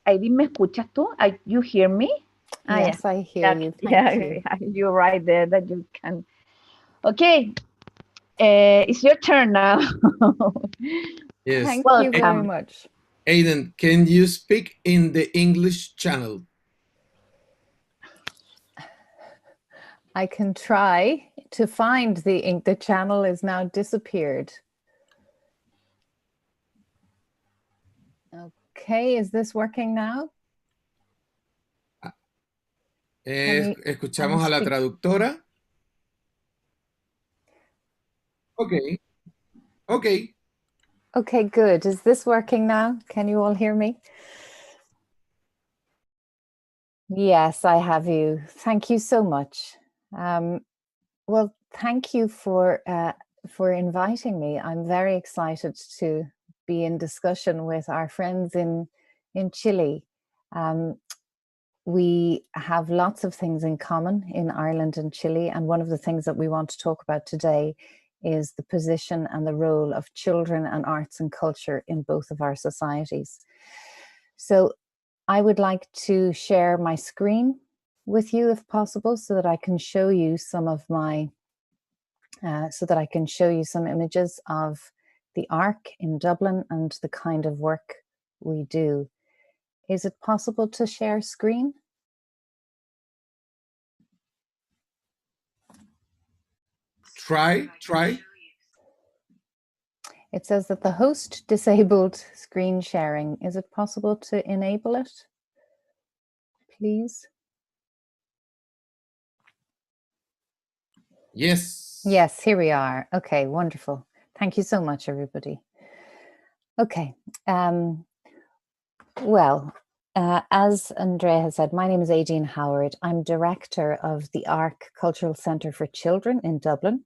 Heidi, ¿me escuchas tú? You hear me? Yes, I hear you. Thank you. You're right there that you can. Okay, it's your turn now. Yes. Thank you very Welcome. much. Aiden, can you speak in the English channel? I can try to find the channel is now disappeared. Okay, is this working now? Escuchamos a la traductora. Okay. Okay. Okay, good. Is this working now? Can you all hear me? Yes, I have you. Thank you so much. Well, thank you for inviting me. I'm very excited to be in discussion with our friends in Chile. We have lots of things in common in Ireland and Chile, and one of the things that we want to talk about today is the position and the role of children and arts and culture in both of our societies. So I would like to share my screen with you if possible, so that I can show you some of my some images of the Arc in Dublin and the kind of work we do. Is it possible to share screen? Try. It says that the host disabled screen sharing. Is it possible to enable it, please? Yes. Yes, here we are. Okay, wonderful. Thank you so much, everybody. Okay. As Andrea has said, my name is Aideen Howard. I'm director of the Arc Cultural Centre for Children in Dublin.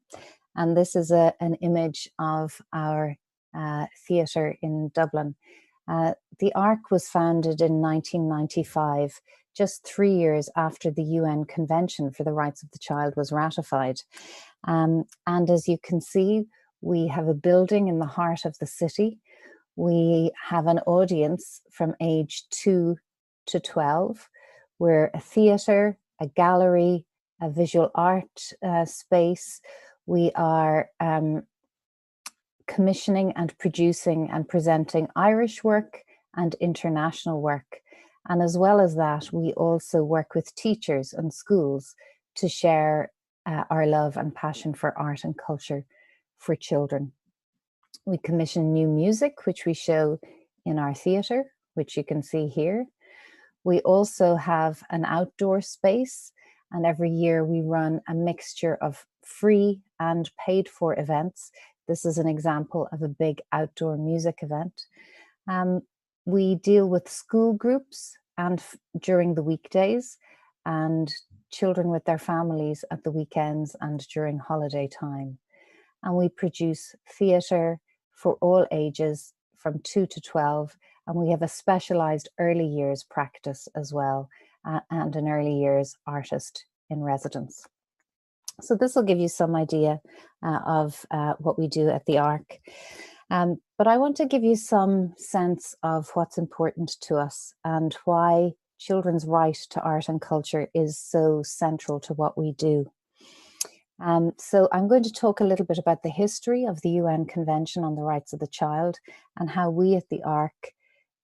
And this is an image of our theatre in Dublin. The Arc was founded in 1995, just 3 years after the UN Convention for the Rights of the Child was ratified. And as you can see, we have a building in the heart of the city. We have an audience from age 2 to 12. We're a theatre, a gallery, a visual art space. We are commissioning and producing and presenting Irish work and international work. And as well as that, we also work with teachers and schools to share our love and passion for art and culture for children. We commission new music, which we show in our theatre, which you can see here. We also have an outdoor space, and every year we run a mixture of free and paid for events. This is an example of a big outdoor music event. We deal with school groups and during the weekdays, and children with their families at the weekends and during holiday time. And we produce theatre for all ages from 2 to 12, and we have a specialised early years practice as well, and an early years artist in residence. So this will give you some idea of what we do at the Arc. But I want to give you some sense of what's important to us and why children's right to art and culture is so central to what we do. So I'm going to talk a little bit about the history of the UN Convention on the Rights of the Child and how we at the Arc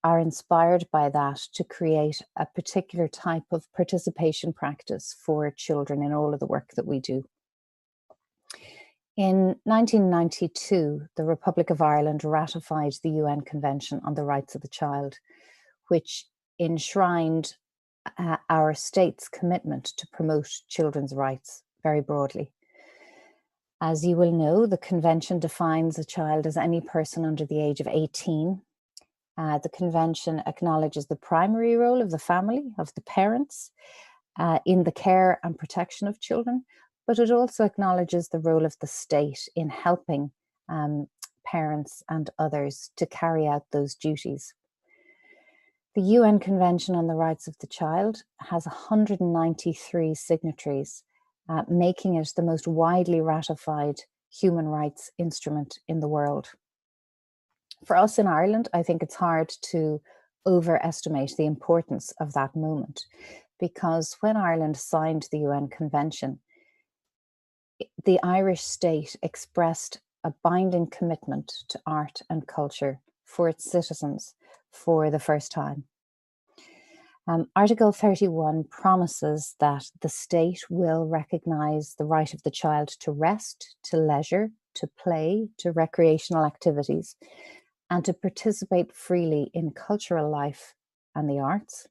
are inspired by that to create a particular type of participation practice for children in all of the work that we do. In 1992, the Republic of Ireland ratified the UN Convention on the Rights of the Child, which enshrined our state's commitment to promote children's rights very broadly. As you will know, the convention defines a child as any person under the age of 18. The convention acknowledges the primary role of the family, of the parents, in the care and protection of children, but it also acknowledges the role of the state in helping parents and others to carry out those duties. The UN Convention on the Rights of the Child has 193 signatories, making it the most widely ratified human rights instrument in the world. For us in Ireland, I think it's hard to overestimate the importance of that moment, because when Ireland signed the UN Convention, the Irish state expressed a binding commitment to art and culture for its citizens for the first time. Article 31 promises that the state will recognise the right of the child to rest, to leisure, to play, to recreational activities, and to participate freely in cultural life and the arts.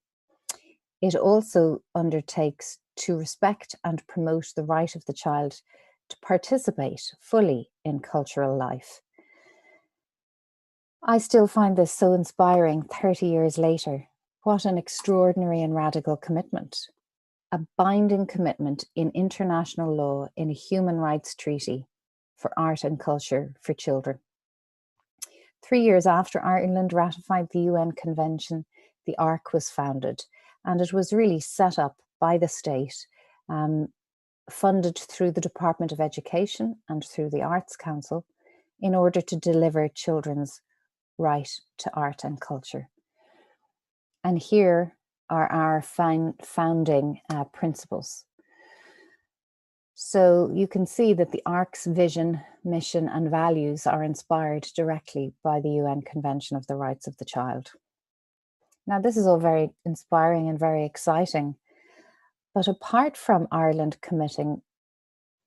It also undertakes to respect and promote the right of the child to participate fully in cultural life. I still find this so inspiring 30 years later. What an extraordinary and radical commitment. A binding commitment in international law in a human rights treaty for art and culture for children. 3 years after Ireland ratified the UN Convention, the ARC was founded, and it was really set up by the state, funded through the Department of Education and through the Arts Council, in order to deliver children's right to art and culture. And here are our founding principles. So you can see that the ARC's vision, mission, and values are inspired directly by the UN Convention of the Rights of the Child. Now, this is all very inspiring and very exciting, but apart from Ireland committing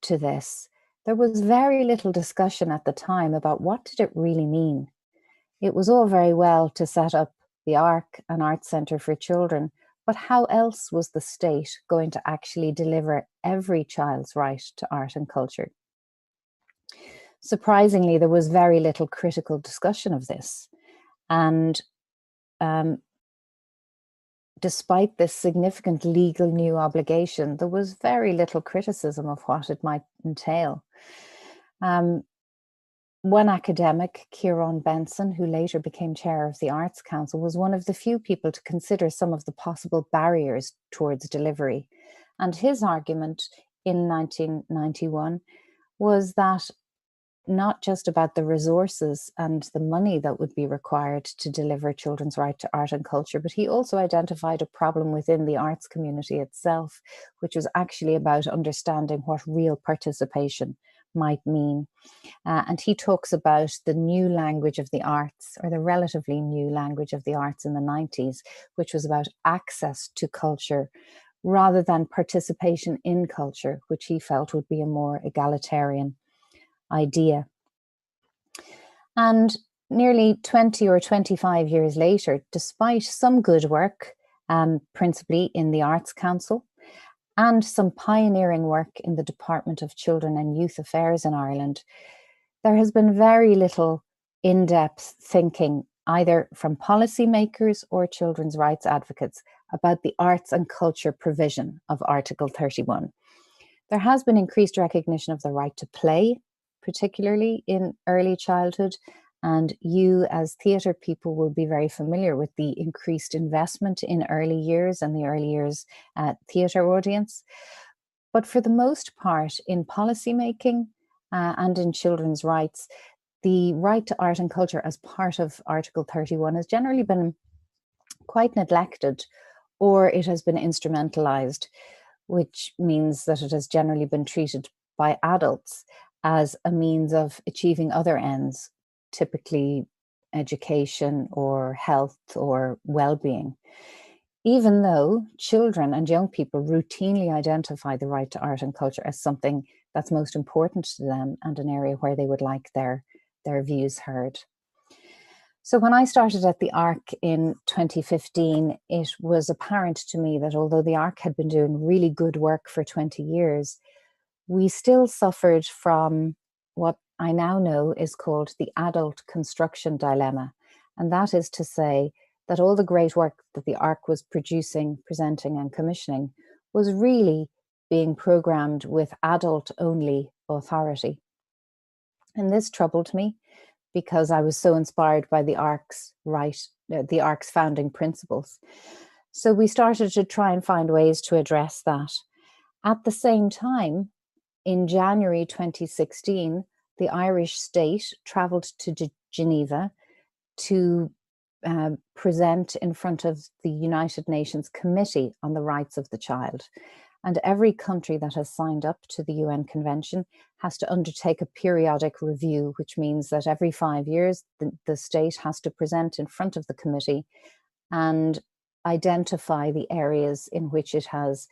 to this, there was very little discussion at the time about what did it really mean. It was all very well to set up the ARC, an arts centre for children, but how else was the state going to actually deliver every child's right to art and culture? Surprisingly, there was very little critical discussion of this. And despite this significant legal new obligation, there was very little criticism of what it might entail. One academic, Kieran Benson, who later became chair of the Arts Council, was one of the few people to consider some of the possible barriers towards delivery. And his argument in 1991 was that not just about the resources and the money that would be required to deliver children's right to art and culture, but he also identified a problem within the arts community itself, which was actually about understanding what real participation might mean. And he talks about the new language of the arts, or the relatively new language of the arts in the 90s, which was about access to culture rather than participation in culture, which he felt would be a more egalitarian idea. And nearly 20 or 25 years later, despite some good work, principally in the Arts Council, and some pioneering work in the Department of Children and Youth Affairs in Ireland, there has been very little in-depth thinking, either from policymakers or children's rights advocates, about the arts and culture provision of Article 31. There has been increased recognition of the right to play, particularly in early childhood, and you as theatre people will be very familiar with the increased investment in early years and the early years theatre audience. But for the most part, in policy making and in children's rights, the right to art and culture as part of Article 31 has generally been quite neglected, or it has been instrumentalized, which means that it has generally been treated by adults as a means of achieving other ends, typically education or health or well-being. Even though children and young people routinely identify the right to art and culture as something that's most important to them and an area where they would like their views heard. So when I started at the ARC in 2015, it was apparent to me that although the ARC had been doing really good work for 20 years, we still suffered from what I now know is called the adult construction dilemma. And that is to say that all the great work that the ARC was producing, presenting and commissioning was really being programmed with adult-only authority. And this troubled me because I was so inspired by the ARC's founding principles. So we started to try and find ways to address that. At the same time, in January 2016, the Irish state travelled to Geneva to present in front of the United Nations Committee on the Rights of the Child. And every country that has signed up to the UN Convention has to undertake a periodic review, which means that every 5 years, the state has to present in front of the committee and identify the areas in which it has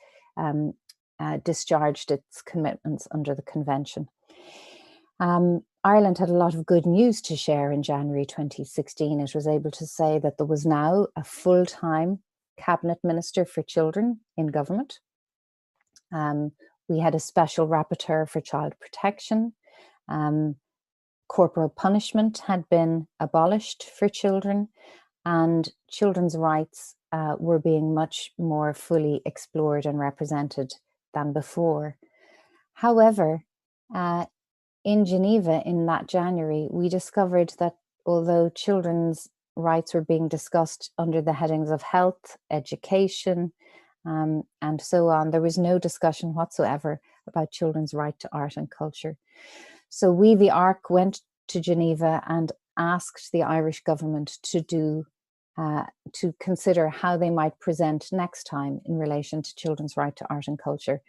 discharged its commitments under the convention. Ireland had a lot of good news to share in January 2016. It was able to say that there was now a full-time cabinet minister for children in government. We had a special rapporteur for child protection. Corporal punishment had been abolished for children, and children's rights were being much more fully explored and represented than before. However, in Geneva in that January, we discovered that although children's rights were being discussed under the headings of health, education, and so on, there was no discussion whatsoever about children's right to art and culture. So we, the ARC, went to Geneva and asked the Irish government to consider how they might present next time in relation to children's right to art and culture.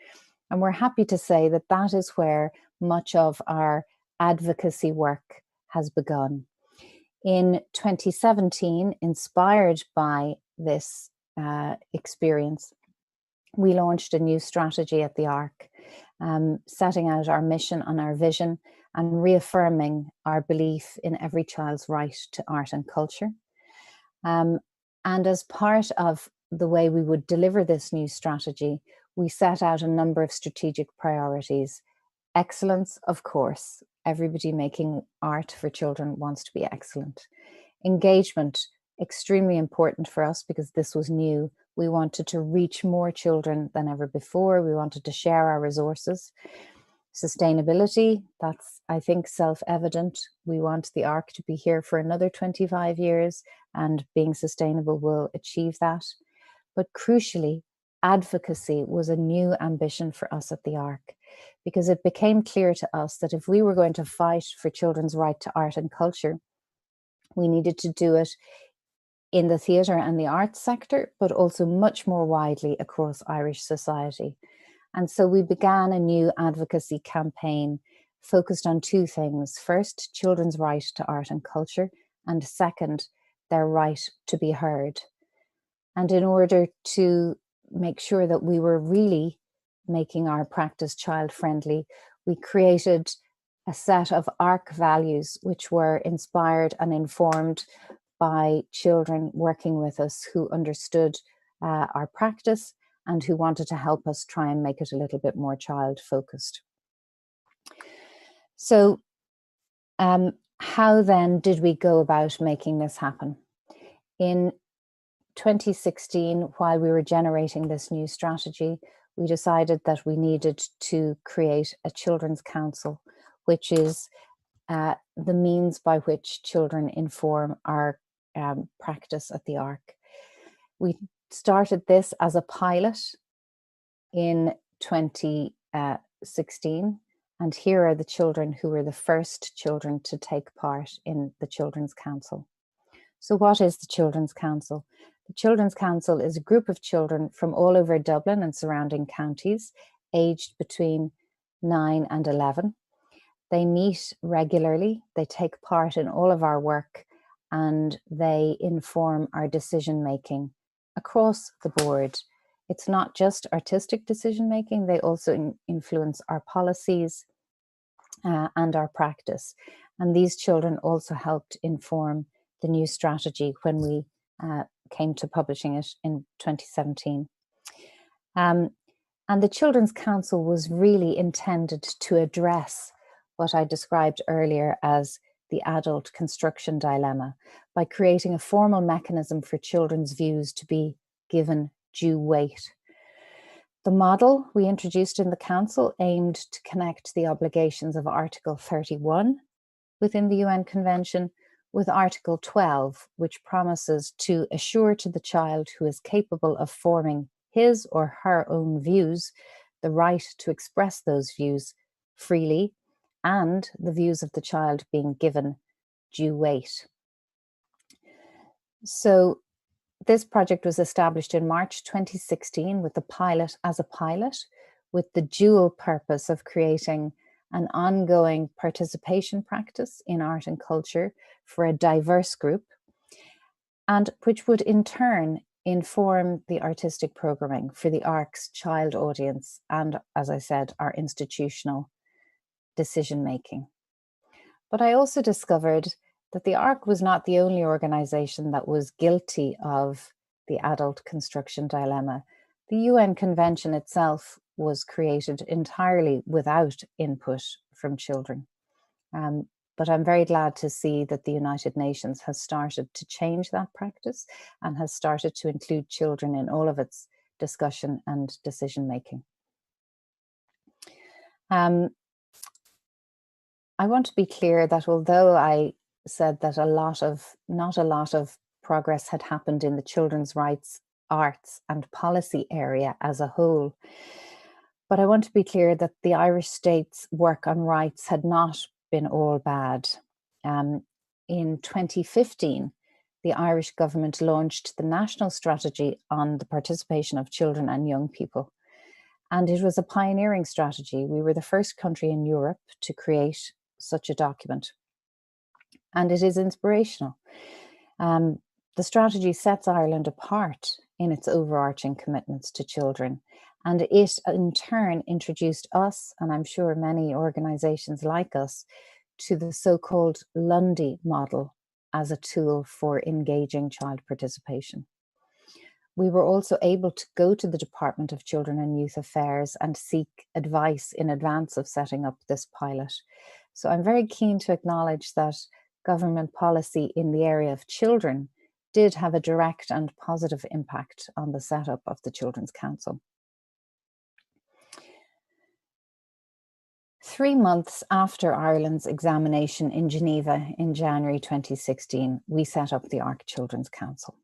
And we're happy to say that that is where much of our advocacy work has begun. In 2017, inspired by this experience, we launched a new strategy at the ARC, setting out our mission and our vision and reaffirming our belief in every child's right to art and culture. And as part of the way we would deliver this new strategy, we set out a number of strategic priorities. Excellence, of course. Everybody making art for children wants to be excellent. Engagement, extremely important for us because this was new. We wanted to reach more children than ever before. We wanted to share our resources. Sustainability, that's, I think, self-evident. We want the ARC to be here for another 25 years, and being sustainable will achieve that. But crucially, advocacy was a new ambition for us at the ARC, because it became clear to us that if we were going to fight for children's right to art and culture, we needed to do it in the theatre and the arts sector, but also much more widely across Irish society. And so we began a new advocacy campaign focused on two things. First, children's right to art and culture, and second, their right to be heard. And in order to make sure that we were really making our practice child-friendly, we created a set of ARC values which were inspired and informed by children working with us who understood our practice and who wanted to help us try and make it a little bit more child-focused. So how then did we go about making this happen? In 2016, while we were generating this new strategy, we decided that we needed to create a children's council, which is the means by which children inform our practice at the ARC. We started this as a pilot in 2016, and here are the children who were the first children to take part in the Children's Council. So what is the Children's Council? The Children's Council is a group of children from all over Dublin and surrounding counties, aged between 9 and 11. They meet regularly, they take part in all of our work, and they inform our decision-making across the board. It's not just artistic decision-making, they also influence our policies and our practice. And these children also helped inform the new strategy when we came to publishing it in 2017. And the Children's Council was really intended to address what I described earlier as the adult construction dilemma by creating a formal mechanism for children's views to be given due weight. The model we introduced in the Council aimed to connect the obligations of Article 31 within the UN Convention with Article 12, which promises to assure to the child who is capable of forming his or her own views the right to express those views freely, and the views of the child being given due weight. So this project was established in March 2016 with the pilot as a pilot, with the dual purpose of creating an ongoing participation practice in art and culture for a diverse group, and which would in turn inform the artistic programming for the ARC's child audience and, as I said, our institutional decision making. But I also discovered that the ARC was not the only organization that was guilty of the adult construction dilemma. The UN Convention itself was created entirely without input from children. But I'm very glad to see that the United Nations has started to change that practice and has started to include children in all of its discussion and decision making. I want to be clear that although I said that not a lot of progress had happened in the children's rights, arts and policy area as a whole, but I want to be clear that the Irish state's work on rights had not been all bad. In 2015, the Irish government launched the National Strategy on the Participation of Children and Young People. And it was a pioneering strategy. We were the first country in Europe to create such a document. And it is inspirational. The strategy sets Ireland apart in its overarching commitments to children. And it in turn introduced us, and I'm sure many organizations like us, to the so-called Lundy model as a tool for engaging child participation. We were also able to go to the Department of Children and Youth Affairs and seek advice in advance of setting up this pilot. So I'm very keen to acknowledge that government policy in the area of children did have a direct and positive impact on the setup of the Children's Council. 3 months after Ireland's examination in Geneva in January 2016, we set up the ARC Children's Council.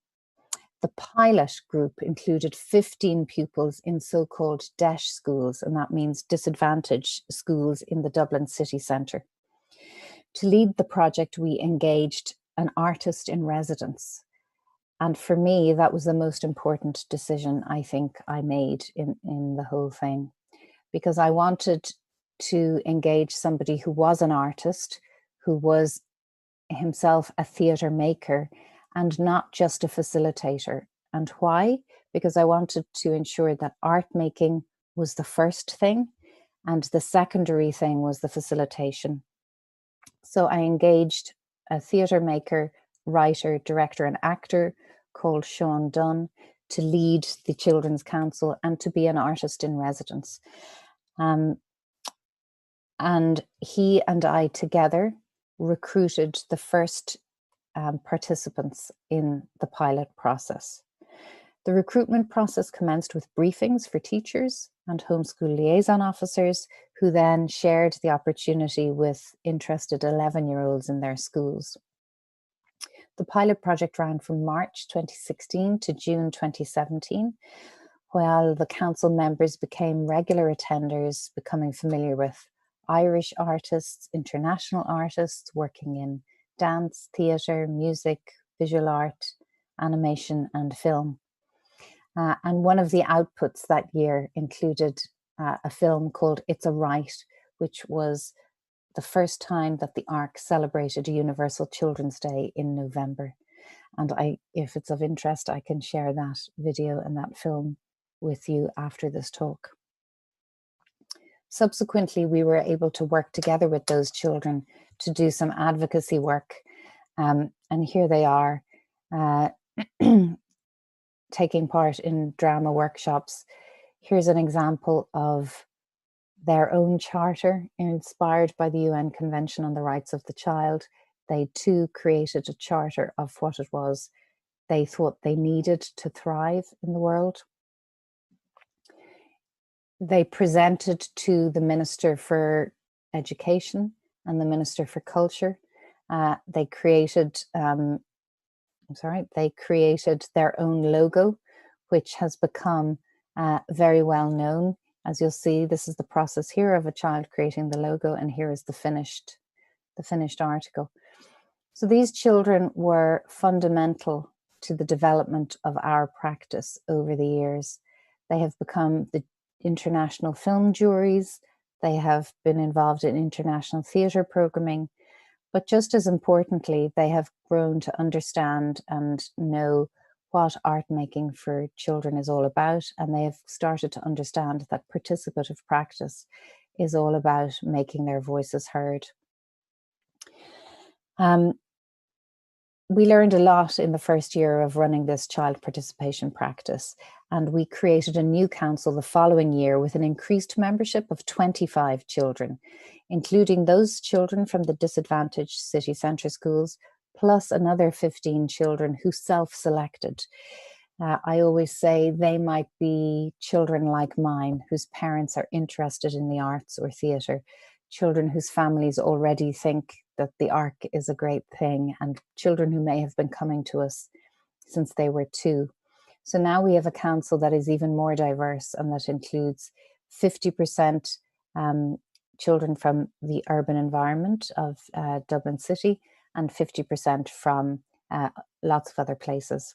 The pilot group included 15 pupils in so-called DESH schools, and that means disadvantaged schools in the Dublin city centre. To lead the project, we engaged an artist in residence. And for me, that was the most important decision I think I made in the whole thing, because I wanted to engage somebody who was an artist, who was himself a theatre maker, and not just a facilitator. And why? Because I wanted to ensure that art making was the first thing, and the secondary thing was the facilitation. So I engaged a theatre maker, writer, director, and actor called Sean Dunn to lead the Children's Council and to be an artist in residence. And he and I together recruited the first participants in the pilot process. The recruitment process commenced with briefings for teachers and homeschool liaison officers, who then shared the opportunity with interested 11-year-olds in their schools. The pilot project ran from March 2016 to June 2017, while the council members became regular attenders, becoming familiar with Irish artists, international artists working in dance, theatre, music, visual art, animation and film. And one of the outputs that year included a film called It's a Right, which was the first time that the ARC celebrated a Universal Children's Day in November. And if it's of interest, I can share that video and that film with you after this talk. Subsequently, we were able to work together with those children to do some advocacy work. And here they are, taking part in drama workshops. Here's an example of their own charter, inspired by the UN Convention on the Rights of the Child. They too created a charter of what it was they thought they needed to thrive in the world. They presented to the Minister for Education and the Minister for Culture. They created their own logo, which has become very well known. As you'll see, this is the process here of a child creating the logo, and here is the finished article. So these children were fundamental to the development of our practice over the years. They have become the international film juries. They have been involved in international theatre programming. But just as importantly, they have grown to understand and know what art making for children is all about. And they have started to understand that participative practice is all about making their voices heard. We learned a lot in the first year of running this child participation practice, and we created a new council the following year with an increased membership of 25 children, including those children from the disadvantaged city centre schools, plus another 15 children who self-selected. I always say they might be children like mine, whose parents are interested in the arts or theatre, children whose families already think that the ARC is a great thing, and children who may have been coming to us since they were 2. So now we have a council that is even more diverse, and that includes 50% children from the urban environment of Dublin City and 50% from lots of other places.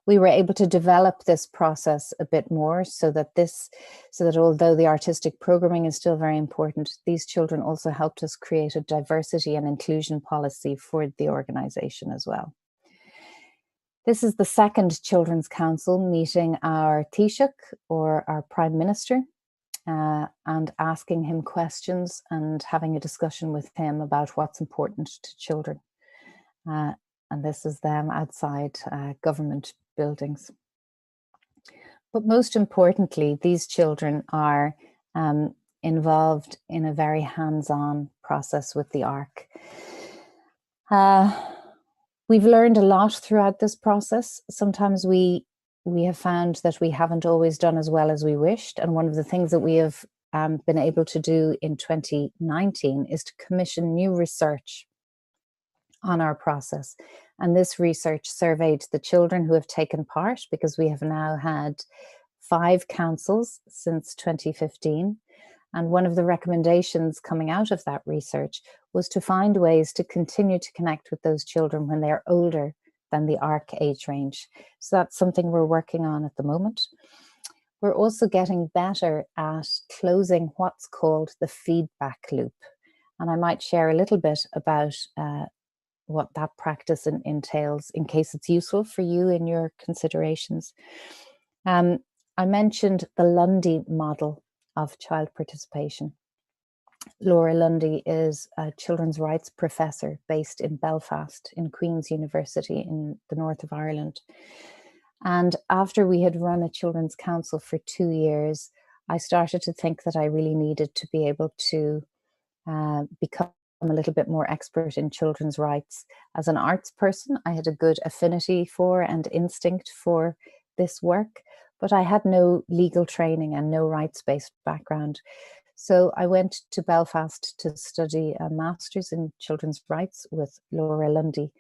We were able to develop this process a bit more so that although the artistic programming is still very important, these children also helped us create a diversity and inclusion policy for the organisation as well. This is the second Children's Council meeting our Taoiseach, or our Prime Minister, and asking him questions and having a discussion with him about what's important to children. And this is them outside government buildings. But most importantly, these children are involved in a very hands-on process with the ARC. We've learned a lot throughout this process. Sometimes we have found that we haven't always done as well as we wished. And one of the things that we have been able to do in 2019 is to commission new research on our process. And this research surveyed the children who have taken part, because we have now had 5 councils since 2015. And one of the recommendations coming out of that research was to find ways to continue to connect with those children when they are older than the ARC age range. So that's something we're working on at the moment. We're also getting better at closing what's called the feedback loop. And I might share a little bit about what that practice entails, in case it's useful for you in your considerations. I mentioned the Lundy model of child participation. Laura Lundy is a children's rights professor based in Belfast, in Queen's University in the north of Ireland. And after we had run a children's council for 2 years, I started to think that I really needed to be able to become a little bit more expert in children's rights. As an arts person, I had a good affinity for and instinct for this work, but I had no legal training and no rights-based background. So I went to Belfast to study a master's in children's rights with Laura Lundy,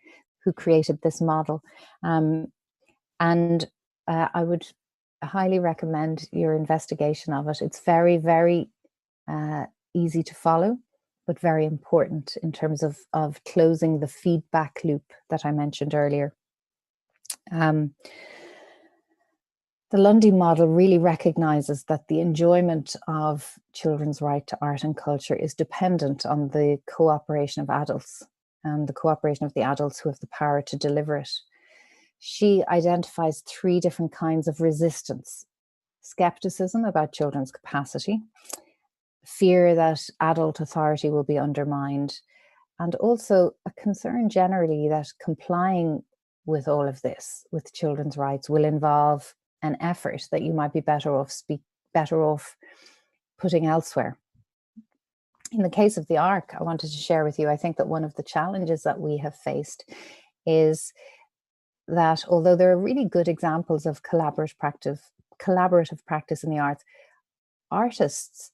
who created this model. And I would highly recommend your investigation of it. It's very, very easy to follow, but very important in terms of closing the feedback loop that I mentioned earlier. The Lundy model really recognises that the enjoyment of children's right to art and culture is dependent on the cooperation of adults and the cooperation of the adults who have the power to deliver it. She identifies 3 different kinds of resistance: skepticism about children's capacity, fear that adult authority will be undermined, and also a concern generally that complying with all of this, with children's rights, will involve an effort that you might be better off putting elsewhere. In the case of the ARC, I wanted to share with you, I think that one of the challenges that we have faced is that although there are really good examples of collaborative practice in the arts, artists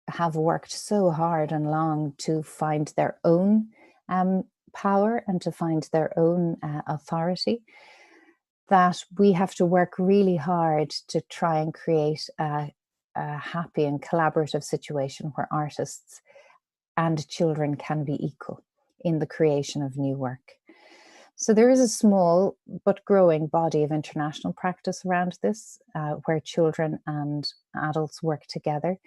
have worked so hard and long to find their own power and to find their own authority, that we have to work really hard to try and create a happy and collaborative situation where artists and children can be equal in the creation of new work. So there is a small but growing body of international practice around this, where children and adults work together.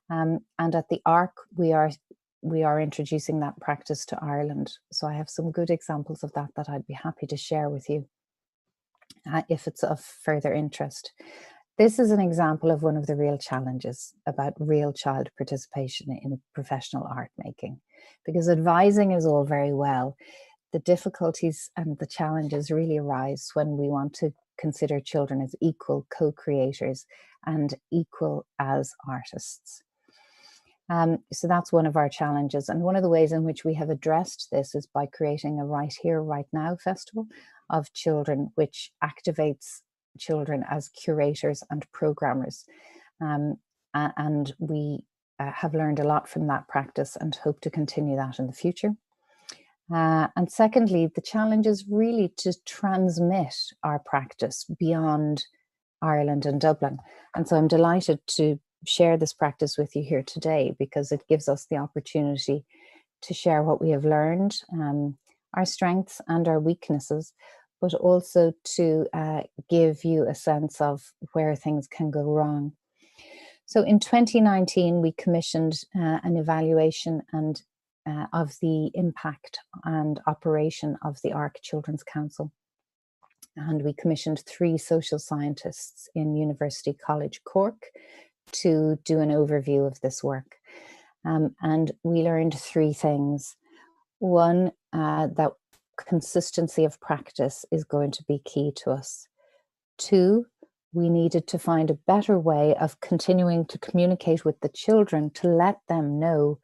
And at the ARC, we are introducing that practice to Ireland. So I have some good examples of that I'd be happy to share with you if it's of further interest. This is an example of one of the real challenges about real child participation in professional art making, because advising is all very well. The difficulties and the challenges really arise when we want to consider children as equal co-creators and equal as artists. So that's one of our challenges. And one of the ways in which we have addressed this is by creating a Right Here, Right Now festival of children, which activates children as curators and programmers. And we have learned a lot from that practice and hope to continue that in the future. And secondly, the challenge is really to transmit our practice beyond Ireland and Dublin. And so I'm delighted to share this practice with you here today, because it gives us the opportunity to share what we have learned, our strengths and our weaknesses, but also to give you a sense of where things can go wrong. So in 2019, we commissioned an evaluation and of the impact and operation of the ARC Children's Council. And we commissioned 3 social scientists in University College Cork to do an overview of this work. And we learned 3 things. One, that consistency of practice is going to be key to us. 2, we needed to find a better way of continuing to communicate with the children to let them know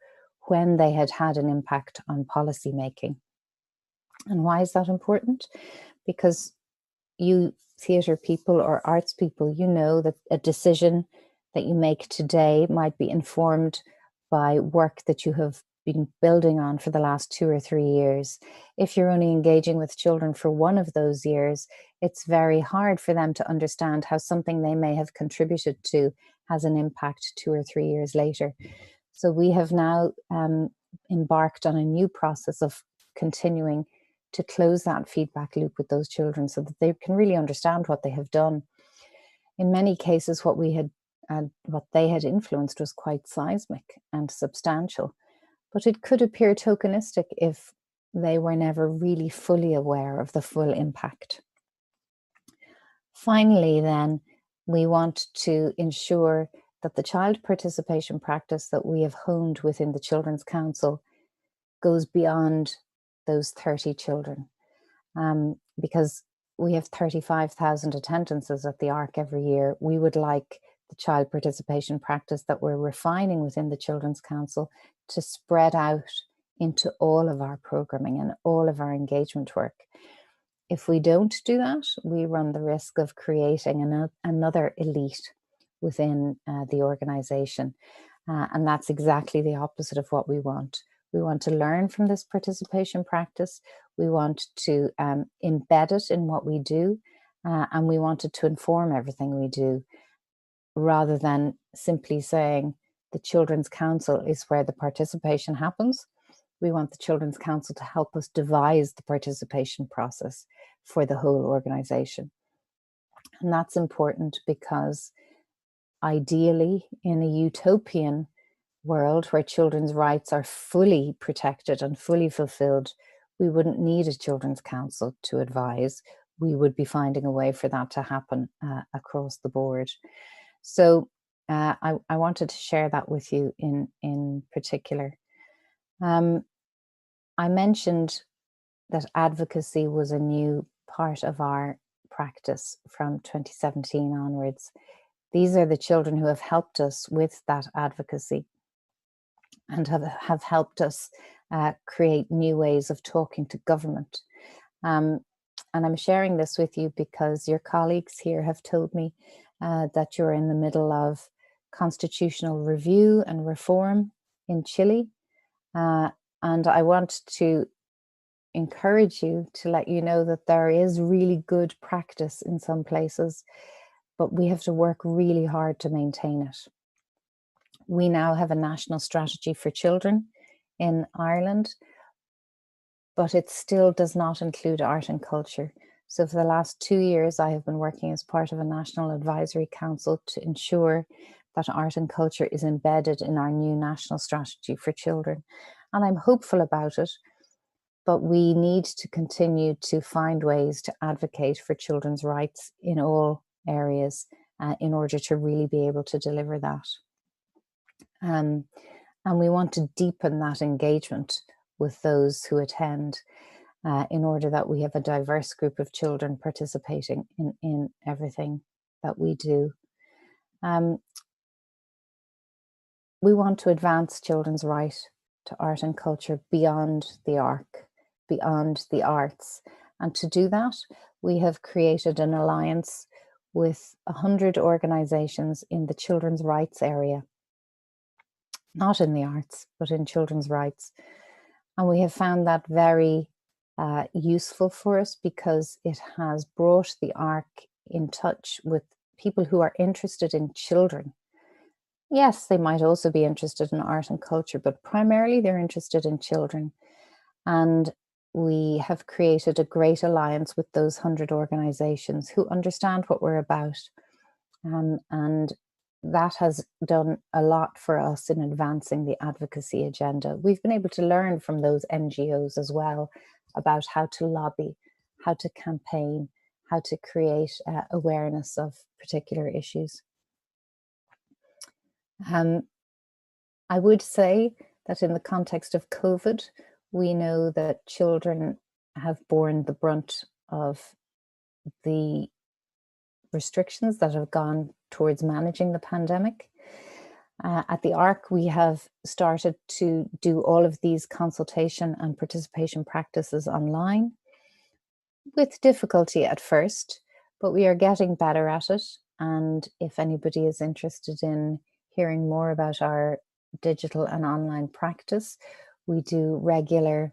when they had had an impact on policy making. And why is that important? Because you theatre people or arts people, you know that a decision that you make today might be informed by work that you have been building on for the last 2 or 3 years. If you're only engaging with children for one of those years, it's very hard for them to understand how something they may have contributed to has an impact 2 or 3 years later. So we have now embarked on a new process of continuing to close that feedback loop with those children so that they can really understand what they have done. In many cases, what they had influenced was quite seismic and substantial, but it could appear tokenistic if they were never really fully aware of the full impact. Finally, then, we want to ensure that the child participation practice that we have honed within the Children's Council goes beyond those 30 children, because we have 35,000 attendances at the ARC every year. We would like the child participation practice that we're refining within the Children's Council to spread out into all of our programming and all of our engagement work. If we don't do that, we run the risk of creating another elite within the organisation. And that's exactly the opposite of what we want. We want to learn from this participation practice. We want to embed it in what we do, and we want it to inform everything we do, rather than simply saying the Children's Council is where the participation happens. We want the Children's Council to help us devise the participation process for the whole organisation. And that's important because ideally, in a utopian world where children's rights are fully protected and fully fulfilled, we wouldn't need a Children's Council to advise. We would be finding a way for that to happen across the board. So I wanted to share that with you in particular. I mentioned that advocacy was a new part of our practice from 2017 onwards. These are the children who have helped us with that advocacy and have helped us create new ways of talking to government. And I'm sharing this with you because your colleagues here have told me that you're in the middle of constitutional review and reform in Chile. And I want to encourage you to let you know that there is really good practice in some places, but we have to work really hard to maintain it. We now have a national strategy for children in Ireland, but it still does not include art and culture. So for the last 2 years, I have been working as part of a National Advisory Council to ensure that art and culture is embedded in our new national strategy for children. And I'm hopeful about it, but we need to continue to find ways to advocate for children's rights in all areas in order to really be able to deliver that. And we want to deepen that engagement with those who attend in order that we have a diverse group of children participating in everything that we do. We want to advance children's right to art and culture beyond the arts. And to do that, we have created an alliance with 100 organizations in the children's rights area, not in the arts, but in children's rights. And we have found that very useful for us because it has brought the ARC in touch with people who are interested in children. Yes, they might also be interested in art and culture, but primarily they're interested in children. And we have created a great alliance with those 100 organizations who understand what we're about. And that has done a lot for us in advancing the advocacy agenda. We've been able to learn from those NGOs as well about how to lobby, how to campaign, how to create awareness of particular issues. I would say that in the context of COVID, we know that children have borne the brunt of the restrictions that have gone towards managing the pandemic. At the ARC, we have started to do all of these consultation and participation practices online with difficulty at first, but we are getting better at it. And if anybody is interested in hearing more about our digital and online practice, we do regular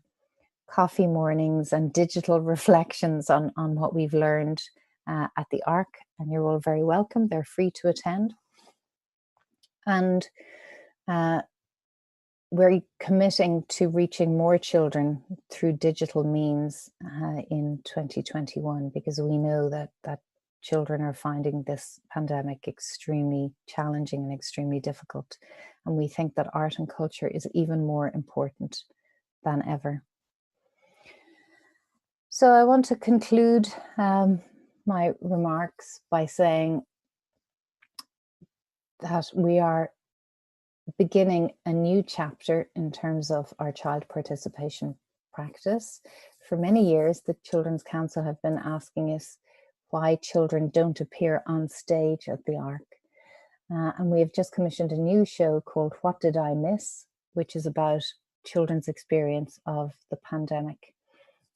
coffee mornings and digital reflections on what we've learned at the ARC, and you're all very welcome. They're free to attend. And we're committing to reaching more children through digital means in 2021, because we know that children are finding this pandemic extremely challenging and extremely difficult. And we think that art and culture is even more important than ever. So I want to conclude my remarks by saying that we are beginning a new chapter in terms of our child participation practice. For many years, the Children's Council have been asking us why children don't appear on stage at the ARC. And we have just commissioned a new show called What Did I Miss?, which is about children's experience of the pandemic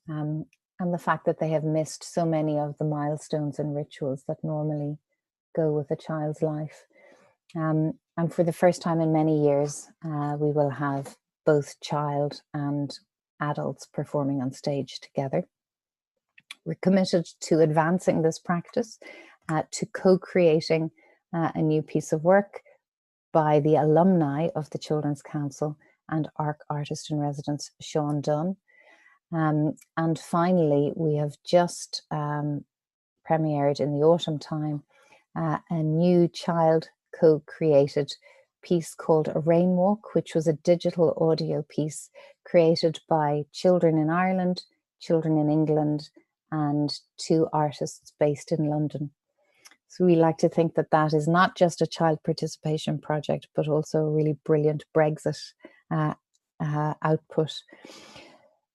and the fact that they have missed so many of the milestones and rituals that normally go with a child's life. And for the first time in many years, we will have both child and adults performing on stage together. We're committed to advancing this practice, to co-creating a new piece of work by the alumni of the Children's Council and ARC artist in residence, Sean Dunn. And finally, we have just premiered in the autumn time a new child co-created piece called A Rain Walk, which was a digital audio piece created by children in Ireland, children in England, and 2 artists based in London. So we like to think that that is not just a child participation project, but also a really brilliant Brexit output.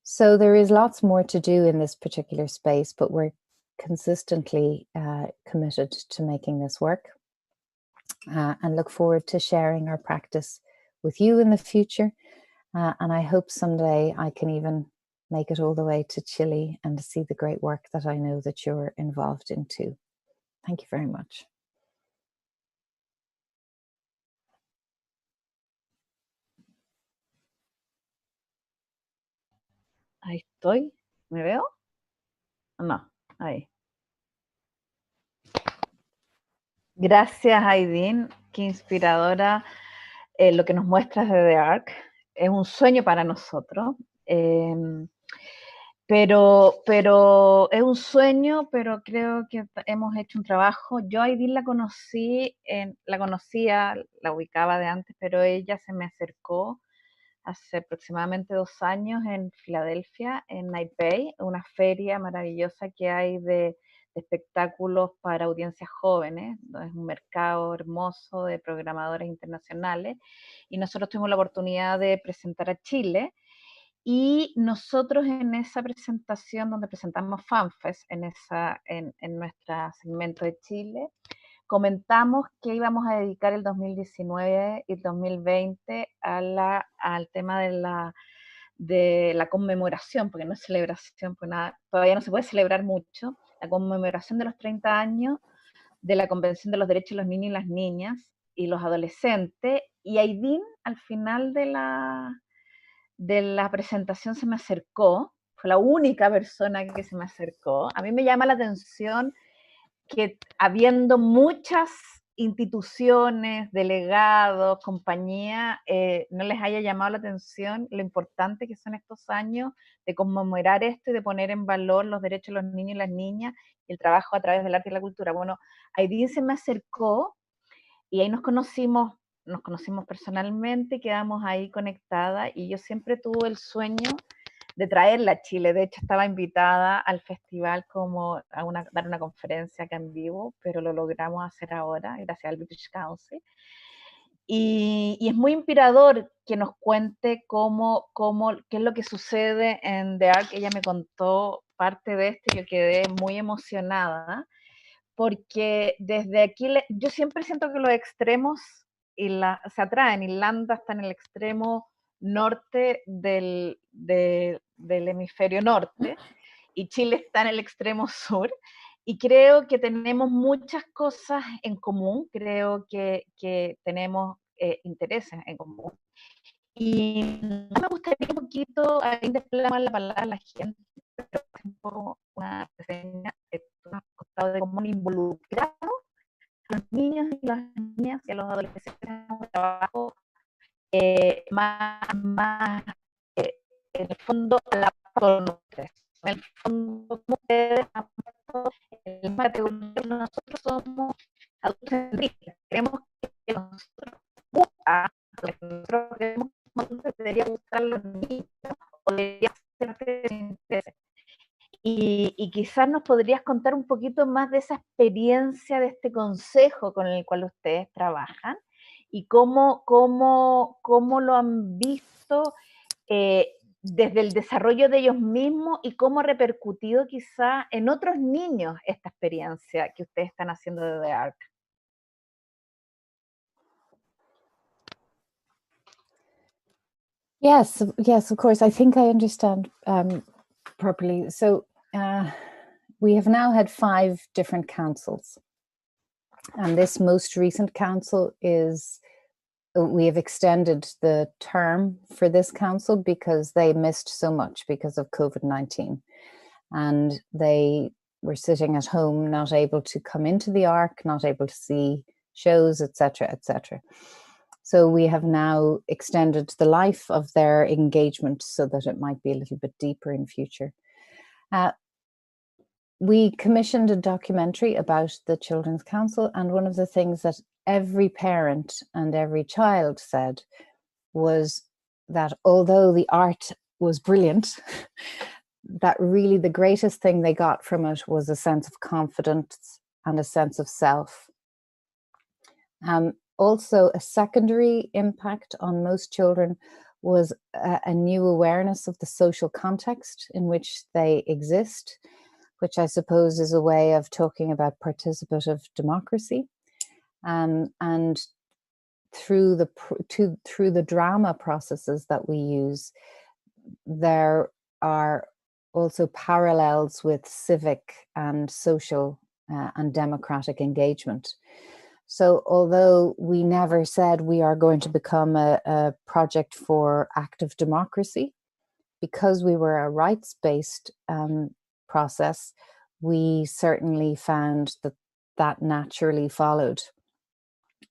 So there is lots more to do in this particular space, but we're consistently committed to making this work and look forward to sharing our practice with you in the future. And I hope someday I can even make it all the way to Chile and see the great work that I know that you're involved in too. Thank you very much. Ahí estoy. ¿Me veo? No, ahí. Gracias, Aidín. Qué inspiradora lo que nos muestras de The Ark. Es un sueño para nosotros. pero es un sueño, pero creo que hemos hecho un trabajo. Yo a Aidin la conocía, la ubicaba de antes, pero ella se me acercó hace aproximadamente 2 años en Filadelfia, en Night Bay, una feria maravillosa que hay de espectáculos para audiencias jóvenes, es un mercado hermoso de programadores internacionales, y nosotros tuvimos la oportunidad de presentar a Chile, y nosotros en esa presentación donde presentamos FanFest, en nuestro segmento de Chile, comentamos que íbamos a dedicar el 2019 y el 2020 al tema de la conmemoración, porque no es celebración, pues nada, todavía no se puede celebrar mucho, la conmemoración de los 30 años de la Convención de los Derechos de los Niños y las Niñas y los Adolescentes, y Aidin al final de la presentación se me acercó, fue la única persona que se me acercó. A mí me llama la atención que habiendo muchas instituciones, delegados, compañías, no les haya llamado la atención lo importante que son estos años de conmemorar esto y de poner en valor los derechos de los niños y las niñas y el trabajo a través del arte y la cultura. Bueno, Aidin se me acercó y ahí nos conocimos personalmente, quedamos ahí conectadas y yo siempre tuve el sueño de traerla a Chile. De hecho, estaba invitada al festival como dar una conferencia acá en vivo, pero lo logramos hacer ahora, gracias al British Council. Y es muy inspirador que nos cuente qué es lo que sucede en The Ark. Ella me contó parte de esto y yo quedé muy emocionada, porque desde aquí, yo siempre siento que los extremos se atraen. Irlanda está en el extremo norte del hemisferio norte y Chile está en el extremo sur. Y creo que tenemos muchas cosas en común, creo que tenemos intereses en común. Y me gustaría un poquito desplegar la palabra a la gente, pero un poco una reseña de cómo han involucrado a los niños y las niñas y a los adolescentes en un trabajo más en el fondo, con ustedes. En el fondo, como ustedes han puesto en la categoría, nosotros somos adultos centristas. Creemos que nosotros queremos que debería gustar a los niños o debería ser parte de su interés. Y quizás nos podrías contar un poquito más de esa experiencia de este consejo con el cual ustedes trabajan y cómo lo han visto desde el desarrollo de ellos mismos y cómo ha repercutido quizá en otros niños esta experiencia que ustedes están haciendo de The Ark. Yes, yes, of course. I think I understand properly. So we have now had 5 different councils. And this most recent council we have extended the term for this council because they missed so much because of COVID-19. And they were sitting at home, not able to come into the Ark, not able to see shows, etc., etc. So we have now extended the life of their engagement so that it might be a little bit deeper in future. We commissioned a documentary about the Children's Council, and one of the things that every parent and every child said was that although the art was brilliant, that really the greatest thing they got from it was a sense of confidence and a sense of self. Also, a secondary impact on most children was a new awareness of the social context in which they exist, which I suppose is a way of talking about participative democracy. And through the drama processes that we use, there are also parallels with civic and social and democratic engagement. So although we never said we are going to become a project for active democracy, because we were a rights-based process, we certainly found that naturally followed.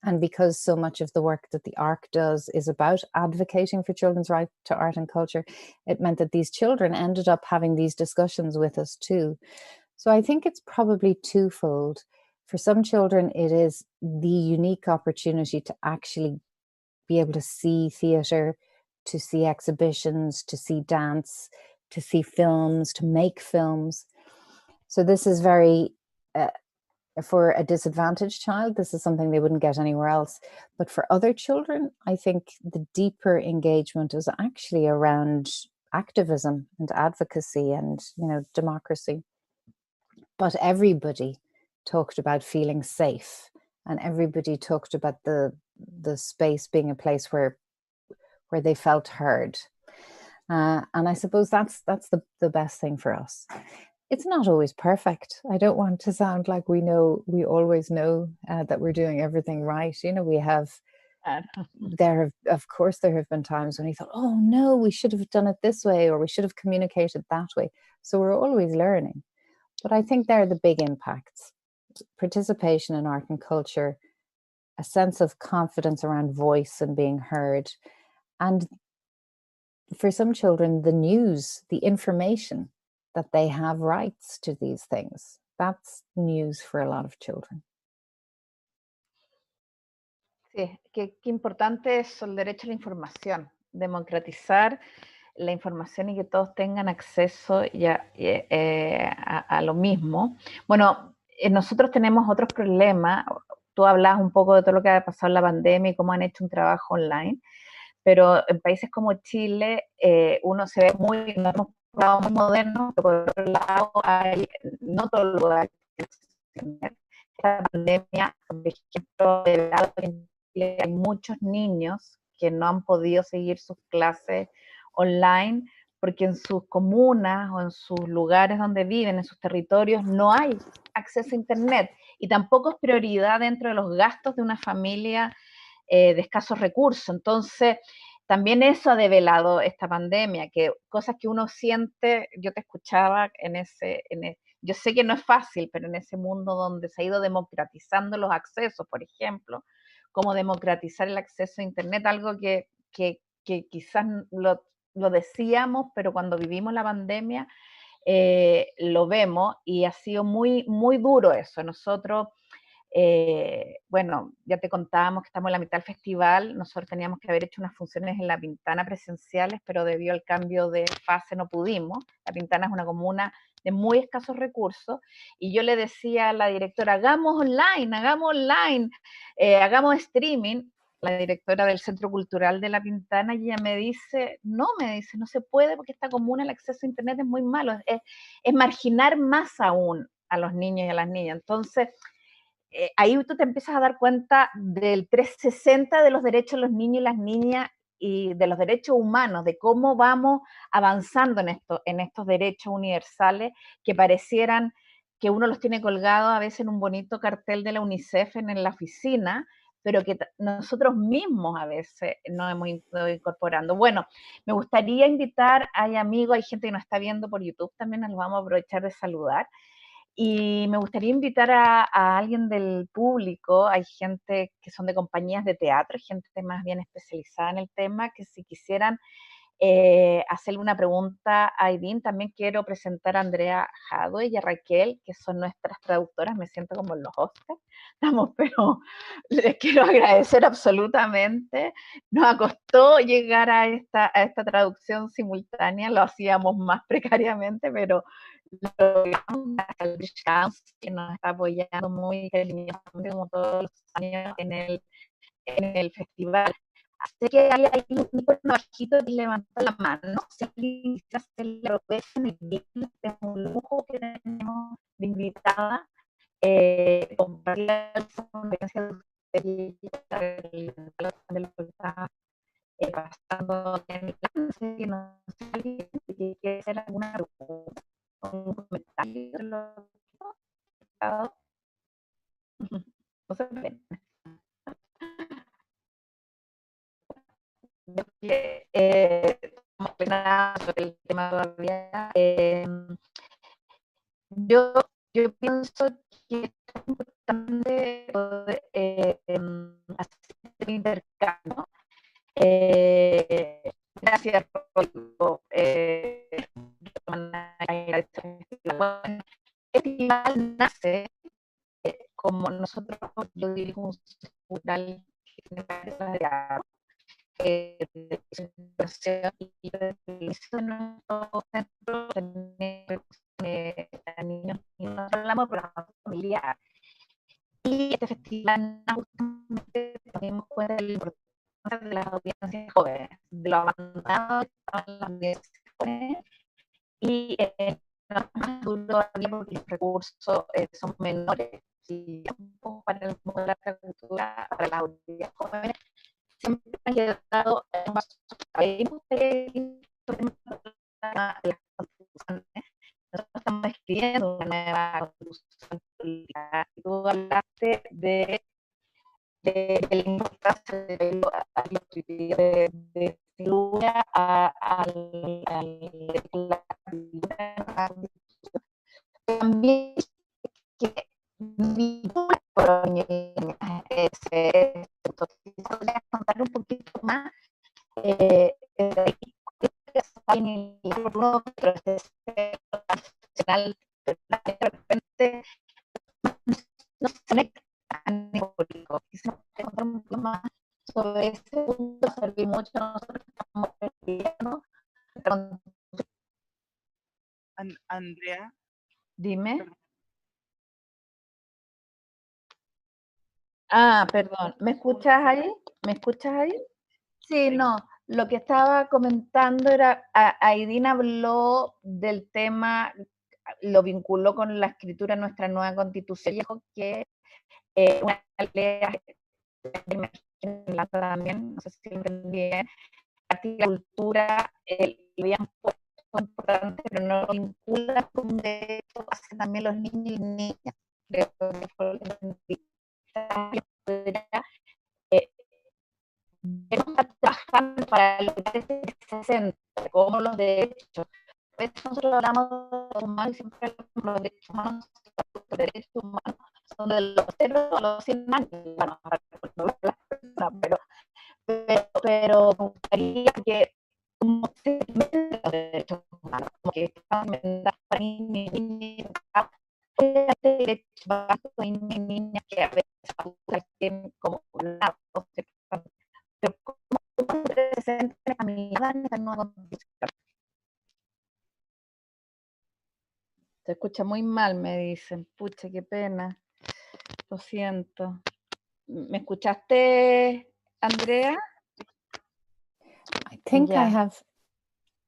And because so much of the work that the ARC does is about advocating for children's right to art and culture, it meant that these children ended up having these discussions with us too. So I think it's probably twofold. For some children, it is the unique opportunity to actually be able to see theatre, to see exhibitions, to see dance, to see films, to make films. So this is very, for a disadvantaged child, this is something they wouldn't get anywhere else. But for other children, I think the deeper engagement is actually around activism and advocacy and, you know, democracy. But everybody talked about feeling safe, and everybody talked about the space being a place where they felt heard. And I suppose that's the best thing for us. It's not always perfect. I don't want to sound like we always know that we're doing everything right. You know, of course there have been times when we thought, oh no, we should have done it this way, or we should have communicated that way. So we're always learning. But I think they're the big impacts. Participation in art and culture, a sense of confidence around voice and being heard. And for some children, the news, the information that they have rights to these things, that's news for a lot of children. Sí, qué importante es el derecho a la información, democratizar la información y que todos tengan acceso a lo mismo. Bueno, nosotros tenemos otros problemas. Tú hablas un poco de todo lo que ha pasado en la pandemia y cómo han hecho un trabajo online, pero en países como Chile uno se ve muy moderno, pero por otro lado no todo lo que esta pandemia, por ejemplo, hay muchos niños que no han podido seguir sus clases online porque en sus comunas o en sus lugares donde viven, en sus territorios, no hay acceso a internet y tampoco es prioridad dentro de los gastos de una familia de escasos recursos. Entonces, también eso ha develado esta pandemia, que cosas que uno siente, yo te escuchaba yo sé que no es fácil, pero en ese mundo donde se ha ido democratizando los accesos, por ejemplo, como democratizar el acceso a internet, algo que quizás lo decíamos, pero cuando vivimos la pandemia lo vemos y ha sido muy, muy duro eso. Nosotros, bueno, ya te contábamos que estamos en la mitad del festival, nosotros teníamos que haber hecho unas funciones en La Pintana presenciales, pero debido al cambio de fase no pudimos. La Pintana es una comuna de muy escasos recursos, y yo le decía a la directora, hagamos online, hagamos streaming, la directora del Centro Cultural de La Pintana, y ella me dice, no se puede porque esta comuna el acceso a internet es muy malo, es marginar más aún a los niños y a las niñas. Entonces, ahí tú te empiezas a dar cuenta del 360 de los derechos de los niños y las niñas y de los derechos humanos, de cómo vamos avanzando en estos derechos universales que parecieran que uno los tiene colgados a veces en un bonito cartel de la UNICEF en la oficina, pero que nosotros mismos a veces nos hemos ido incorporando. Bueno, me gustaría invitar, hay amigos, hay gente que nos está viendo por YouTube, también nos vamos a aprovechar de saludar. Y me gustaría invitar a alguien del público, hay gente que son de compañías de teatro, gente más bien especializada en el tema, que si quisieran hacerle una pregunta a Aidín. También quiero presentar a Andrea Jadwe y a Raquel, que son nuestras traductoras, me siento como en los Oscars, pero les quiero agradecer absolutamente. Nos costó llegar a esta traducción simultánea, lo hacíamos más precariamente, pero lo logramos gracias al que nos está apoyando muy cariñosamente como todos los años en el festival. Sé que hay un bajito que levanta la mano, si alguien quisiera hacerle la propuesta en el video, es un lujo que tenemos de invitada, compartir la experiencia de lo que está pasando en el plan. Sé que no sé si alguien que quiere hacer alguna pregunta o un comentario de lo que ha pasado. No se ven. Sobre el tema todavía. Yo pienso que es importante poder yo dirijo un centro cultural que tiene varios áreas de educación y de nuestro centro niños y nosotros hablamos de la familiar. Y este festival justamente nos dimos cuenta de la importancia de las audiencias jóvenes, de lo abandonado que estaban las audiencias jóvenes, y no es más duro aquí porque los recursos son menores. Y para el mundo de la cultura, para las audiencias jóvenes, siempre han quedado más. Nosotros estamos escribiendo una nueva constitución política. Tú hablaste de la importancia de los criterios de figura a la también que vincula con ese. ¿Podrías contar un poquito más en el libro, pero profesional, de repente no se conecta a nivel político? Quisiera contar un poco más sobre ese punto, servir mucho nosotros estamos estudiando. Andrea, Dime. Ah, perdón, ¿me escuchas ahí? ¿Me escuchas ahí? Sí, no, lo que estaba comentando era, Aidina habló del tema, lo vinculó con la escritura de nuestra nueva constitución, y dijo que una ley también, no sé si entendí bien, la cultura lo habían puesto importante, pero no lo vincula con derecho hacia también los niños y niñas. Creo que fue lo que entendí. Estamos trabajando para lograr ese centro, como los derechos. A veces nosotros hablamos de los humanos y siempre hablamos de los derechos humanos. Los derechos humanos son de los 0 a los 100 años. Bueno, pero me gustaría que como se meten los derechos humanos, como que están enmendadas para niños y niñas, derechos básicos de niños y niñas que a veces tienen como un lado, pero cómo se sienten caminadas en esta nueva constitución. Se escucha muy mal, me dicen. Pucha, qué pena. Lo siento. ¿Me escuchaste, Andrea? I think Ya. I have.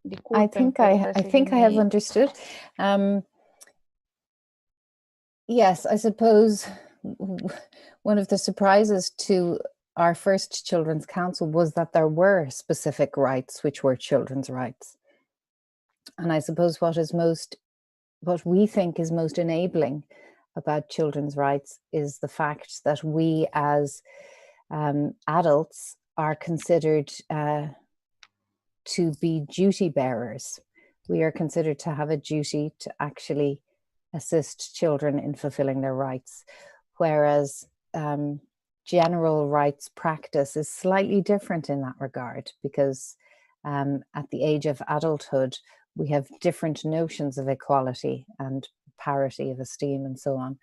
Disculpen, I think I have understood. Yes, I suppose one of the surprises to our first Children's Council was that there were specific rights which were children's rights. And I suppose what we think is most enabling about children's rights is the fact that we as adults are considered to be duty bearers. We are considered to have a duty to actually assist children in fulfilling their rights, whereas general rights practice is slightly different in that regard, because at the age of adulthood, we have different notions of equality and parity of esteem and so on.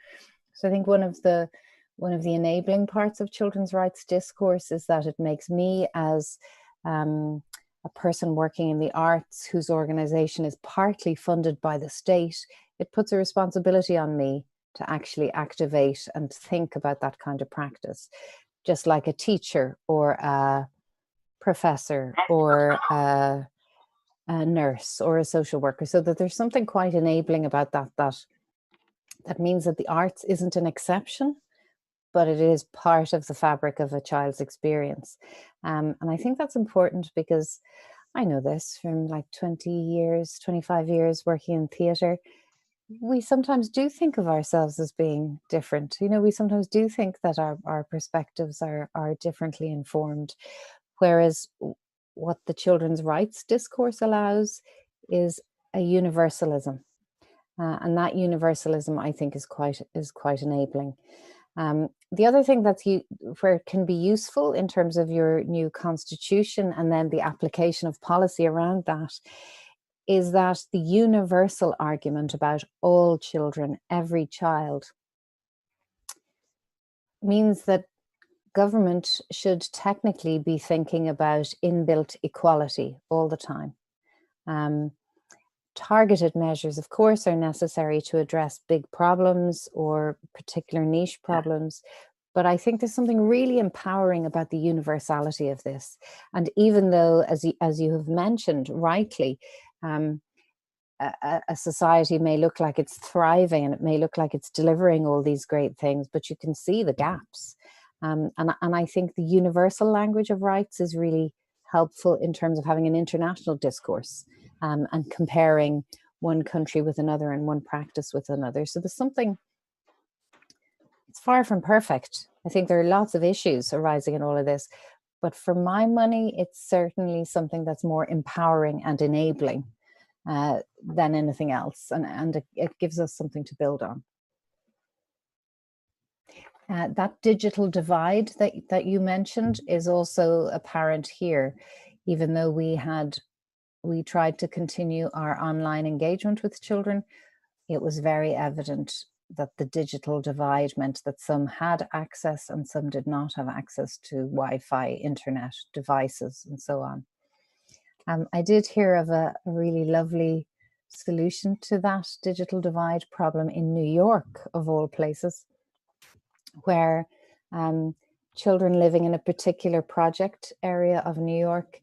So I think one of the enabling parts of children's rights discourse is that it makes me, as a person working in the arts whose organization is partly funded by the state, it puts a responsibility on me to actually activate and think about that kind of practice, just like a teacher or a professor or a nurse or a social worker. So that there's something quite enabling about that means that the arts isn't an exception, but it is part of the fabric of a child's experience. And I think that's important because I know this from like 20 years, 25 years working in theatre. We sometimes do think of ourselves as being different. You know, we sometimes do think that our perspectives are differently informed. Whereas what the children's rights discourse allows is a universalism. And that universalism, I think, is quite enabling. The other thing where it can be useful in terms of your new constitution and then the application of policy around that is that the universal argument about all children, every child, means that government should technically be thinking about inbuilt equality all the time. Targeted measures, of course, are necessary to address big problems or particular niche problems. But I think there's something really empowering about the universality of this. And even though, as you have mentioned rightly, a society may look like it's thriving and it may look like it's delivering all these great things, but you can see the gaps. And I think the universal language of rights is really helpful in terms of having an international discourse and comparing one country with another and one practice with another. So there's something, it's far from perfect. I think there are lots of issues arising in all of this, but for my money, it's certainly something that's more empowering and enabling than anything else. And it gives us something to build on. That digital divide that you mentioned is also apparent here, even though we tried to continue our online engagement with children. It was very evident that the digital divide meant that some had access and some did not have access to Wi-Fi, internet devices, and so on. I did hear of a really lovely solution to that digital divide problem in New York, of all places, where children living in a particular project area of New York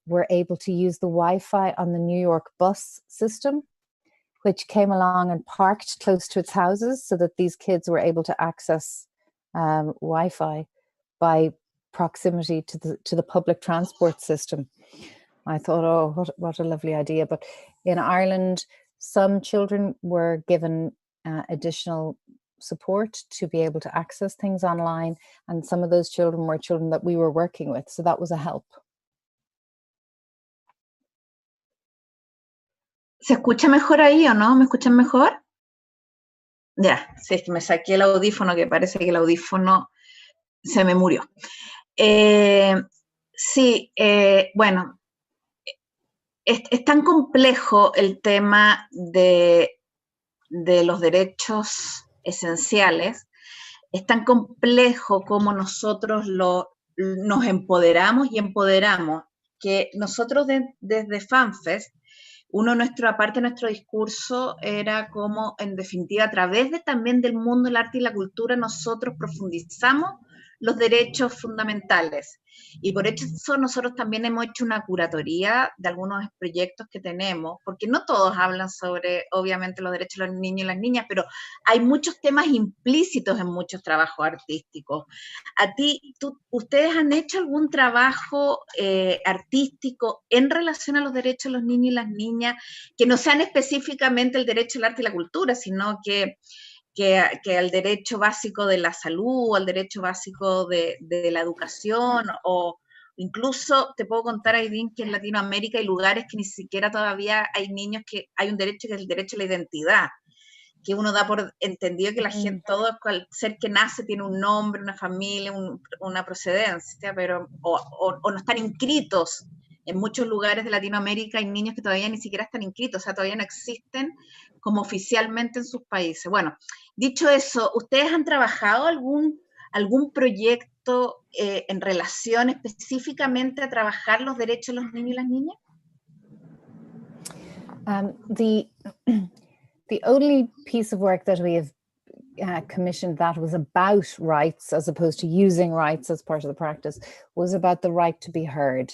were able to use the Wi-Fi on the New York bus system, which came along and parked close to its houses so that these kids were able to access Wi-Fi by proximity to the public transport system. I thought, oh, what a lovely idea. But in Ireland, some children were given additional support to be able to access things online, and some of those children were children that we were working with, so that was a help. ¿Se escucha mejor ahí o no? ¿Me escuchan mejor? Ya, sí, es que me saqué el audífono, que parece que el audífono se me murió. Sí, bueno, es tan complejo el tema de los derechos esenciales, es tan complejo como nosotros nos empoderamos y empoderamos, que nosotros desde FanFest, aparte de nuestro discurso era como, en definitiva, a través también del mundo del arte y la cultura, nosotros profundizamos los derechos fundamentales. Y por eso nosotros también hemos hecho una curatoría de algunos proyectos que tenemos, porque no todos hablan sobre, obviamente, los derechos de los niños y las niñas, pero hay muchos temas implícitos en muchos trabajos artísticos. ¿Ustedes han hecho algún trabajo artístico en relación a los derechos de los niños y las niñas, que no sean específicamente el derecho al arte y la cultura, sino que al derecho básico de la salud, al derecho básico de la educación, o incluso te puedo contar, Aidín, que en Latinoamérica hay lugares que ni siquiera todavía hay niños que hay un derecho que es el derecho a la identidad, que uno da por entendido que la gente, todo ser que nace tiene un nombre, una familia, una procedencia, pero o no están inscritos. En muchos lugares de Latinoamérica hay niños que todavía ni siquiera están inscritos, o sea, todavía no existen como oficialmente en sus países. Bueno, dicho eso, ¿ustedes han trabajado algún proyecto en relación específicamente a trabajar los derechos de los niños y las niñas? The only piece of work that we have commissioned that was about rights, as opposed to using rights as part of the practice, was about the right to be heard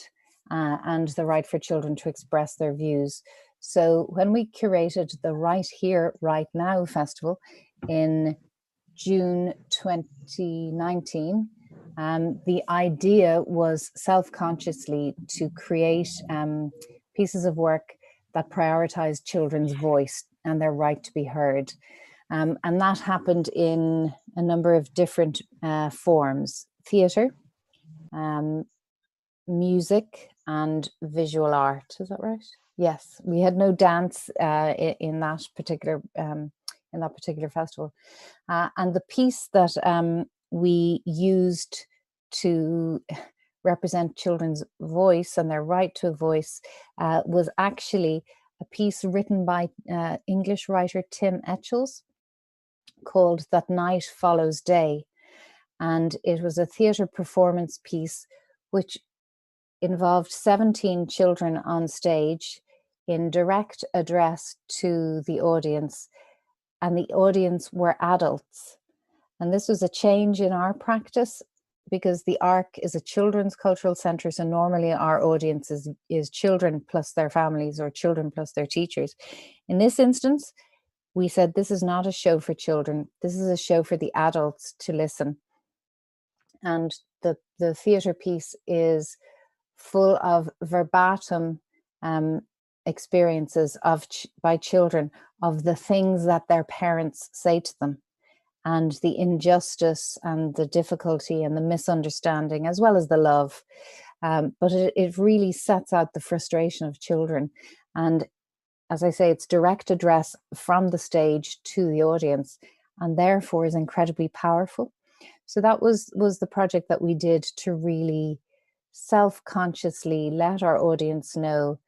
and the right for children to express their views. So when we curated the Right Here, Right Now festival in June 2019, the idea was self-consciously to create pieces of work that prioritized children's voice and their right to be heard. And that happened in a number of different forms: theatre, music, and visual art. Is that right? Yes, we had no dance in that particular festival. And the piece that we used to represent children's voice and their right to a voice was actually a piece written by English writer Tim Etchells called That Night Follows Day. And it was a theatre performance piece which involved 17 children on stage in direct address to the audience, and the audience were adults. And this was a change in our practice, because the ARC is a children's cultural centre, so normally our audience is children plus their families or children plus their teachers. In this instance, we said this is not a show for children, this is a show for the adults to listen. And the theatre piece is full of verbatim experiences by children of the things that their parents say to them, and the injustice and the difficulty and the misunderstanding, as well as the love. But it really sets out the frustration of children. And as I say, it's direct address from the stage to the audience, and therefore is incredibly powerful. So that was the project that we did to really self-consciously let our audience know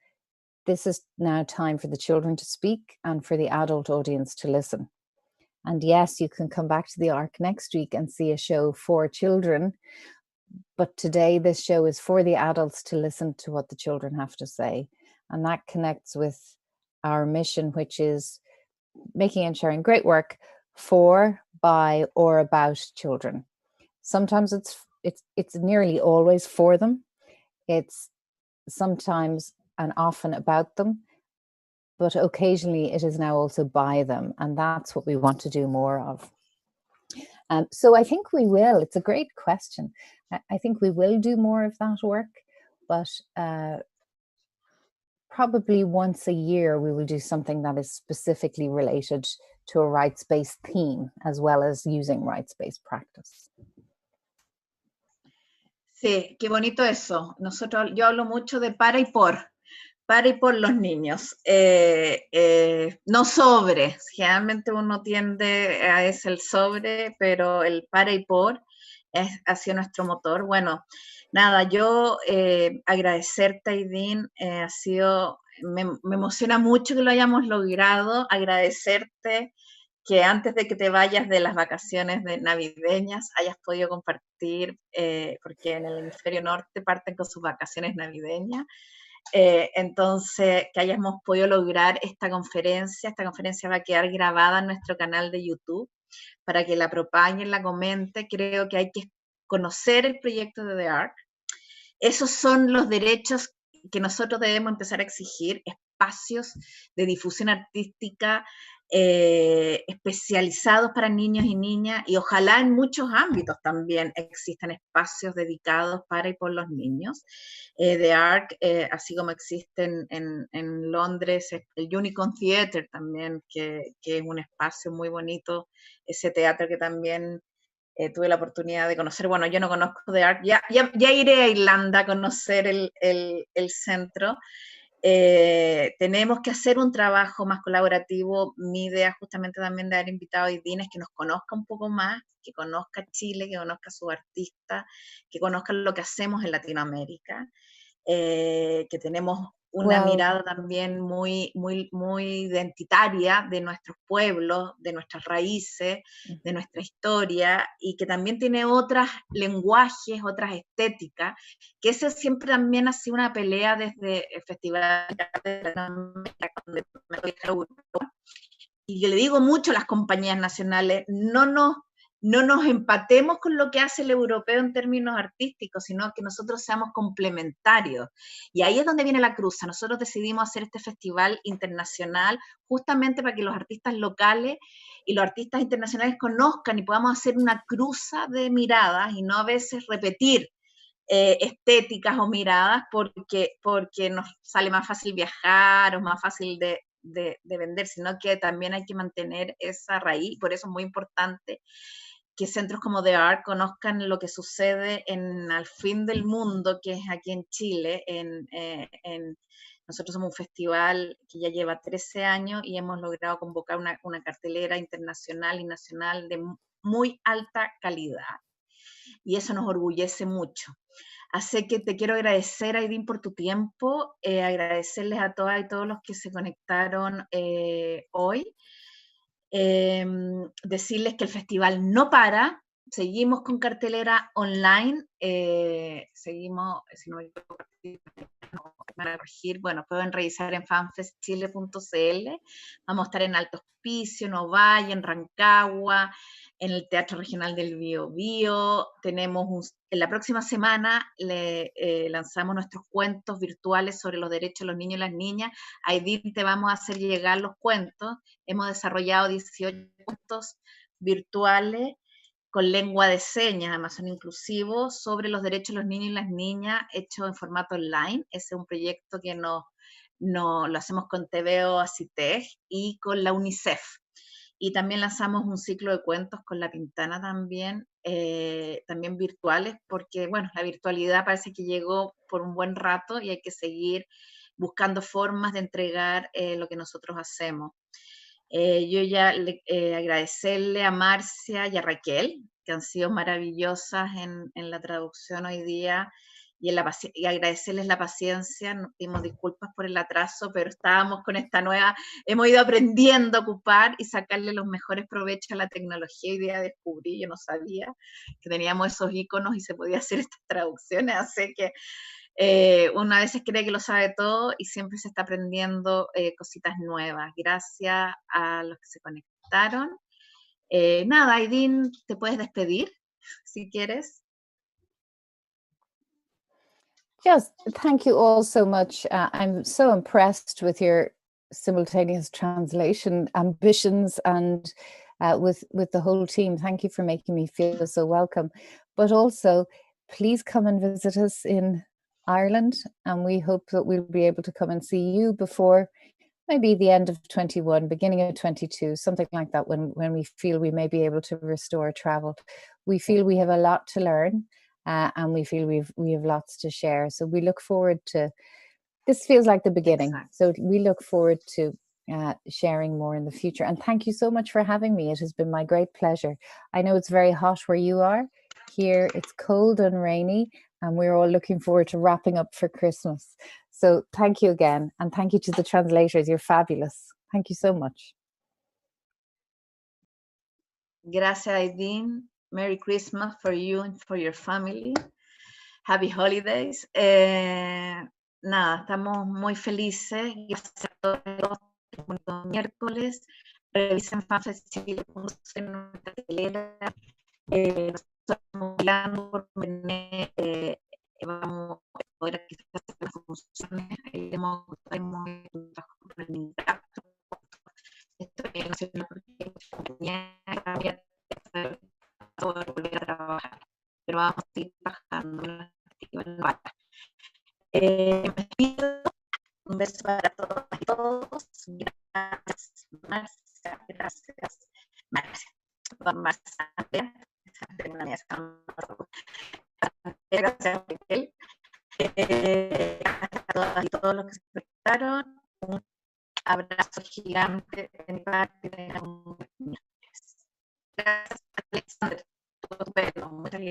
this is now time for the children to speak and for the adult audience to listen. And yes, you can come back to the ARC next week and see a show for children, but today this show is for the adults to listen to what the children have to say. And that connects with our mission, which is making and sharing great work for, by, or about children. Sometimes it's nearly always for them. It's sometimes and often about them, but occasionally it is now also by them, and that's what we want to do more of. So I think we will. It's a great question. I think we will do more of that work, but probably once a year we will do something that is specifically related to a rights-based theme, as well as using rights-based practice. Sí, qué bonito eso. Yo hablo mucho de para y por los niños, no sobre. Generalmente uno tiende a ese el sobre, pero el para y por ha sido nuestro motor. Bueno, nada, yo agradecerte, Aidín, me emociona mucho que lo hayamos logrado, agradecerte que antes de que te vayas de las vacaciones navideñas hayas podido compartir, porque en el hemisferio norte parten con sus vacaciones navideñas. Entonces, que hayamos podido lograr esta conferencia va a quedar grabada en nuestro canal de YouTube para que la propaguen, la comenten. Creo que hay que conocer el proyecto de The Arc. Esos son los derechos que nosotros debemos empezar a exigir, espacios de difusión artística especializados para niños y niñas, y ojalá en muchos ámbitos también existan espacios dedicados para y por los niños. The Arc, así como existen en Londres, el Unicorn Theatre también, que es un espacio muy bonito, ese teatro que también tuve la oportunidad de conocer. Bueno, yo no conozco The Arc, ya iré a Irlanda a conocer el centro. Tenemos que hacer un trabajo más colaborativo. Mi idea justamente también de haber invitado a Aidín es que nos conozca un poco más, que conozca Chile, que conozca a sus artistas, que conozca lo que hacemos en Latinoamérica, que tenemos una mirada también muy, muy, muy identitaria de nuestros pueblos, de nuestras raíces, de nuestra historia, y que también tiene otros lenguajes, otras estéticas, que eso siempre también ha sido una pelea desde el Festival de Latinoamérica, donde me voy a Europa, y le digo mucho a las compañías nacionales, no nos empatemos con lo que hace el europeo en términos artísticos, sino que nosotros seamos complementarios. Y ahí es donde viene la cruza. Nosotros decidimos hacer este festival internacional justamente para que los artistas locales y los artistas internacionales conozcan y podamos hacer una cruza de miradas y no a veces repetir estéticas o miradas porque nos sale más fácil viajar o más fácil de vender, sino que también hay que mantener esa raíz. Por eso es muy importante que centros como The Arc conozcan lo que sucede al fin del mundo, que es aquí en Chile. Nosotros somos un festival que ya lleva 13 años y hemos logrado convocar una cartelera internacional y nacional de muy alta calidad. Y eso nos orgullece mucho. Así que te quiero agradecer, Aidín, por tu tiempo, agradecerles a todas y todos los que se conectaron hoy. Decirles que el festival no para, seguimos con cartelera online, seguimos, si no me equivoco, me van a corregir, bueno, pueden revisar en fanfestchile.cl, vamos a estar en Alto Hospicio, en Ovalle, en Rancagua, en el Teatro Regional del Biobío, tenemos en la próxima semana lanzamos nuestros cuentos virtuales sobre los derechos de los niños y las niñas. Aidín, te vamos a hacer llegar los cuentos, hemos desarrollado 18 cuentos virtuales con lengua de señas, además son inclusivos, sobre los derechos de los niños y las niñas, hecho en formato online. Ese es un proyecto que lo hacemos con TVO Aciteg y con la UNICEF. Y también lanzamos un ciclo de cuentos con La Pintana también virtuales, porque bueno, la virtualidad parece que llegó por un buen rato y hay que seguir buscando formas de entregar lo que nosotros hacemos. Yo ya agradecerle a Marcia y a Raquel, que han sido maravillosas en la traducción hoy día, y agradecerles la paciencia. Nos pedimos disculpas por el atraso, pero estábamos con esta nueva, hemos ido aprendiendo a ocupar y sacarle los mejores provechos a la tecnología. Hoy día descubrí, yo no sabía que teníamos esos iconos y se podía hacer estas traducciones, así que uno a veces cree que lo sabe todo y siempre se está aprendiendo cositas nuevas. Gracias a los que se conectaron. Nada, Aidín, te puedes despedir si quieres. Yes, thank you all so much. I'm so impressed with your simultaneous translation ambitions and with the whole team. Thank you for making me feel so welcome. But also, please come and visit us in Ireland, and we hope that we'll be able to come and see you before maybe the end of 21, beginning of 22, something like that, when we feel we may be able to restore travel. We feel we have a lot to learn, and we feel we have lots to share. So we look forward to, this feels like the beginning. Exactly. So we look forward to sharing more in the future. And thank you so much for having me. It has been my great pleasure. I know it's very hot where you are. Here it's cold and rainy, and we're all looking forward to wrapping up for Christmas. So thank you again. And thank you to the translators. You're fabulous. Thank you so much. Gracias, Aidín. Merry Christmas for you and for your family. Happy holidays. Nada, estamos muy felices. Gracias a todos. Bonito miércoles. Revisen fanfestchile.cl en nuestra cartelera. Nosotros estamos hablando por vamos a poder hacer las funciones. Hemos un trabajo con el impacto. Estoy en la compañía para volver a trabajar, pero vamos a seguir trabajando en la bata. Me despido. Un beso para todos y todos. Gracias, Marcia. Gracias, Marcia. Marcia. Gracias, Raquel. Gracias a todas y todos los que se conectaron. Un abrazo gigante de mi parte. Gracias, Alexander. Todo bueno. Muchas gracias.